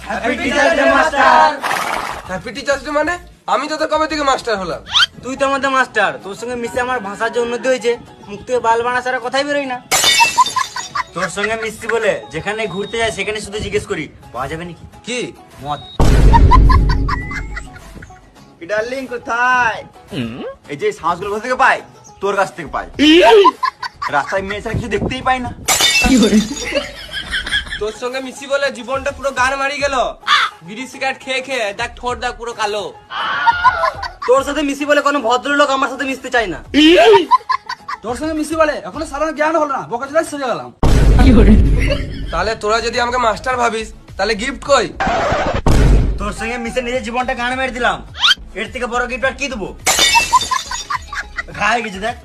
Happy teachers day master. Happy teachers day মানে? আমি তো কবে থেকে মাস্টার হলাম। তুই তো আমাদের মাস্টার, তোর সঙ্গে মিশে আমার ভাষার যে উন্নতি হয়েছে, মুখ থেকে বাল বানা সারা কথাই বেরোয় না। তোর সঙ্গে মিশছি বলে যেখানে ঘুরতে যাই সেখানে শুধু জিজ্ঞেস করি পাওয়া যাবে নাকি কি? মদ। ডার্লিং কোথায়? এই যে সাহসগুলো কোথা থেকে পাই? তোর কাছ থেকে পাই। রাস্তায় মেয়ে ছাড়া কিছু দেখতেই পাই না। তোর সঙ্গে মিশি বলে জীবনটা পুরো গান মারি গেল। বিড়ি সিগারেট খেয়ে খেয়ে দেখ ঠোঁট দেখ পুরো কালো। তোর সাথে মিশি বলে কোনো ভদ্রলোক আমার সাথে মিশতে চায় না। তোর সঙ্গে মিশি বলে এখনো সারানো জ্ঞান হলো না, বকা চলে চলে গেলাম। তাহলে তোরা যদি আমাকে মাস্টার ভাবিস তাহলে গিফট কই? তোর সঙ্গে মিশে নিজের জীবনটা গান মেরে দিলাম, এর থেকে বড় গিফট আর কি দেবো? ঘা হয়ে গেছে দেখ।